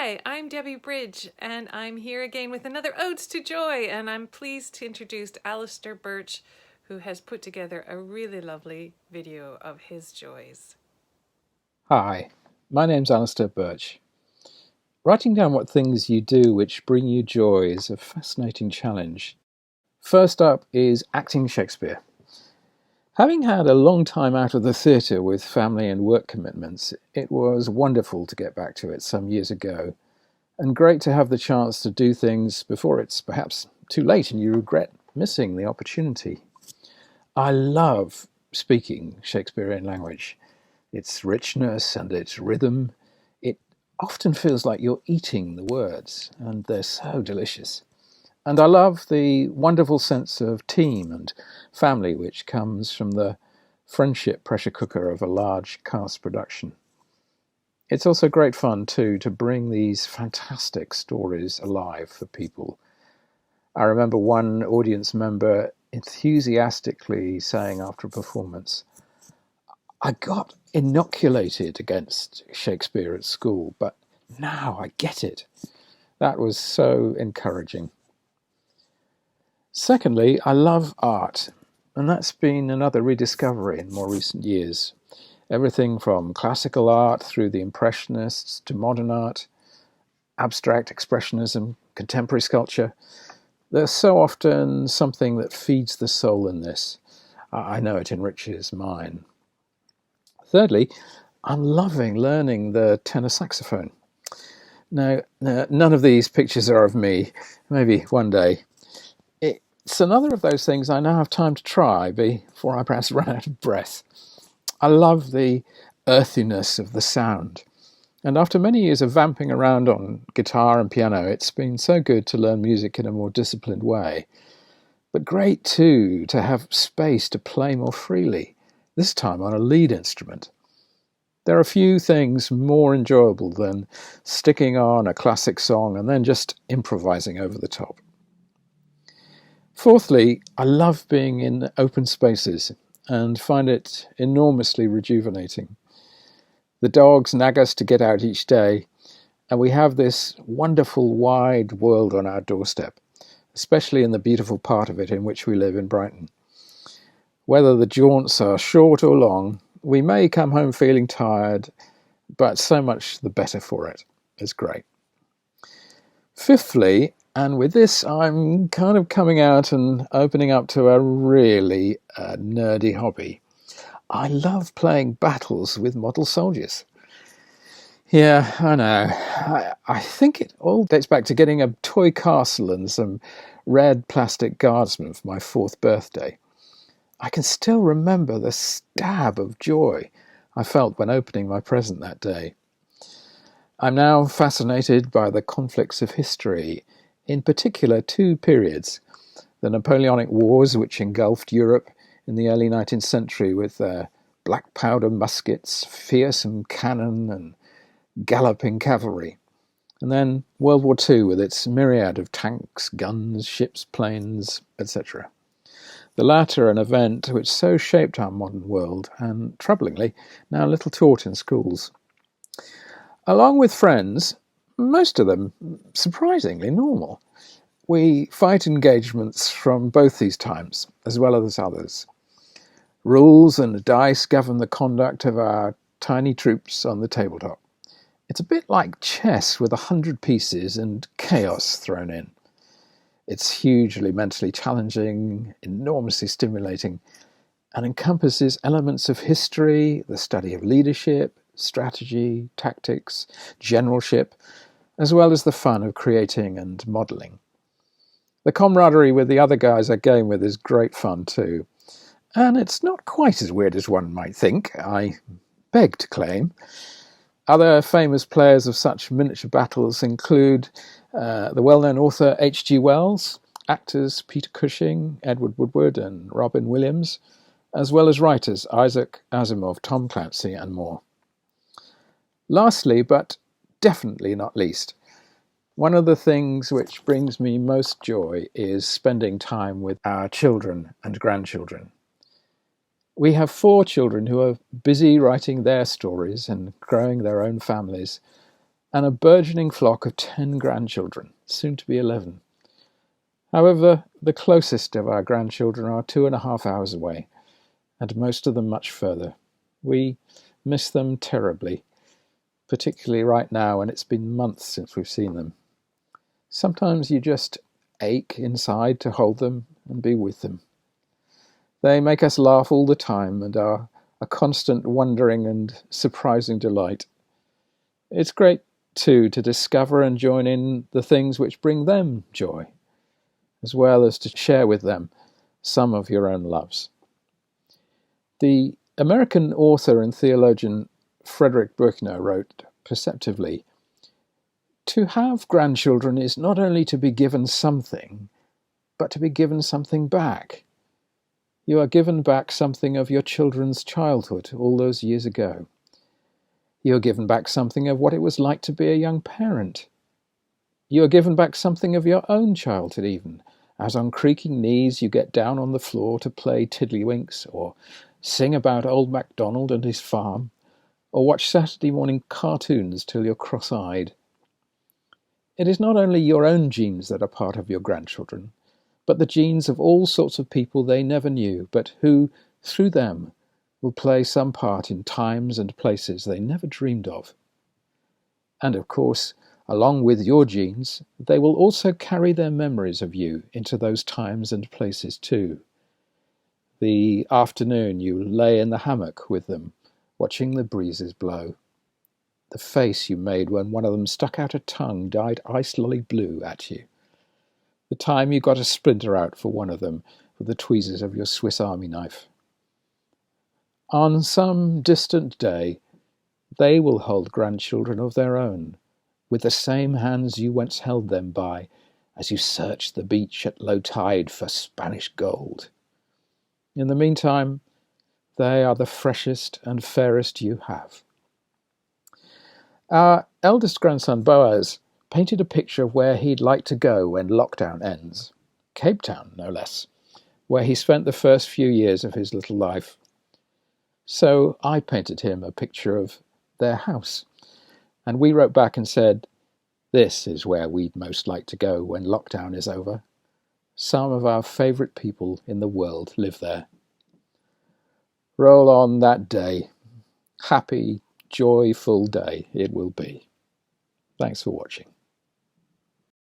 Hi, I'm Debbie Bridge, and I'm here again with another Odes to Joy, and I'm pleased to introduce Alistair Birch, who has put together a really lovely video of his joys. Hi, my name's Alistair Birch. Writing down what things you do which bring you joy is a fascinating challenge. First up is acting Shakespeare. Having had a long time out of the theatre with family and work commitments, it was wonderful to get back to it some years ago, and great to have the chance to do things before it's perhaps too late and you regret missing the opportunity. I love speaking Shakespearean language. Its richness and its rhythm, it often feels like you're eating the words, and they're so delicious. And I love the wonderful sense of team and family which comes from the friendship pressure cooker of a large cast production. It's also great fun too to bring these fantastic stories alive for people. I remember one audience member enthusiastically saying after a performance, "I got inoculated against Shakespeare at school, but now I get it." That was so encouraging. Secondly, I love art, and that's been another rediscovery in more recent years. Everything from classical art through the Impressionists to modern art, abstract expressionism, contemporary sculpture. There's so often something that feeds the soul in this. I know it enriches mine. Thirdly, I'm loving learning the tenor saxophone. Now, none of these pictures are of me, maybe one day. It's another of those things I now have time to try before I perhaps run out of breath. I love the earthiness of the sound. And after many years of vamping around on guitar and piano, it's been so good to learn music in a more disciplined way. But great too to have space to play more freely, this time on a lead instrument. There are few things more enjoyable than sticking on a classic song and then just improvising over the top. Fourthly, I love being in open spaces and find it enormously rejuvenating. The dogs nag us to get out each day, and we have this wonderful wide world on our doorstep, especially in the beautiful part of it in which we live in Brighton. Whether the jaunts are short or long, we may come home feeling tired, but so much the better for it. It's great. Fifthly, and with this I'm kind of coming out and opening up to a really nerdy hobby. I love playing battles with model soldiers. Yeah, I know. I think it all dates back to getting a toy castle and some red plastic guardsmen for my 4th birthday. I can still remember the stab of joy I felt when opening my present that day. I'm now fascinated by the conflicts of history, in particular 2 periods: the Napoleonic Wars, which engulfed Europe in the early 19th century with their black powder muskets, fearsome cannon and galloping cavalry, and then World War II with its myriad of tanks, guns, ships, planes, etc. The latter an event which so shaped our modern world and, troublingly, now little taught in schools. Along with friends, most of them surprisingly normal, we fight engagements from both these times, as well as others. Rules and dice govern the conduct of our tiny troops on the tabletop. It's a bit like chess with 100 pieces and chaos thrown in. It's hugely mentally challenging, enormously stimulating, and encompasses elements of history, the study of leadership, strategy, tactics, generalship, as well as the fun of creating and modelling. The camaraderie with the other guys I game with is great fun too. And it's not quite as weird as one might think, I beg to claim. Other famous players of such miniature battles include the well-known author H.G. Wells, actors Peter Cushing, Edward Woodward and Robin Williams, as well as writers Isaac Asimov, Tom Clancy and more. Lastly, but definitely not least, one of the things which brings me most joy is spending time with our children and grandchildren. We have 4 children who are busy writing their stories and growing their own families, and a burgeoning flock of 10 grandchildren, soon to be 11. However, the closest of our grandchildren are 2.5 hours away, and most of them much further. We miss them terribly, particularly right now, and it's been months since we've seen them. Sometimes you just ache inside to hold them and be with them. They make us laugh all the time and are a constant wondering and surprising delight. It's great, too, to discover and join in the things which bring them joy, as well as to share with them some of your own loves. The American author and theologian Frederick Buechner wrote perceptively, "To have grandchildren is not only to be given something, but to be given something back. You are given back something of your children's childhood all those years ago. You are given back something of what it was like to be a young parent. You are given back something of your own childhood even, as on creaking knees you get down on the floor to play tiddlywinks, or sing about old MacDonald and his farm, or watch Saturday morning cartoons till you're cross-eyed. It is not only your own genes that are part of your grandchildren, but the genes of all sorts of people they never knew, but who, through them, will play some part in times and places they never dreamed of. And of course, along with your genes, they will also carry their memories of you into those times and places too. The afternoon you lay in the hammock with them, watching the breezes blow. The face you made when one of them stuck out a tongue dyed ice lolly blue at you. The time you got a splinter out for one of them with the tweezers of your Swiss Army knife. On some distant day, they will hold grandchildren of their own, with the same hands you once held them by, as you searched the beach at low tide for Spanish gold. In the meantime, they are the freshest and fairest you have." Our eldest grandson, Boaz, painted a picture of where he'd like to go when lockdown ends. Cape Town, no less, where he spent the first few years of his little life. So I painted him a picture of their house, and we wrote back and said, "This is where we'd most like to go when lockdown is over. Some of our favourite people in the world live there." Roll on that day. Happy, joyful day it will be. Thanks for watching.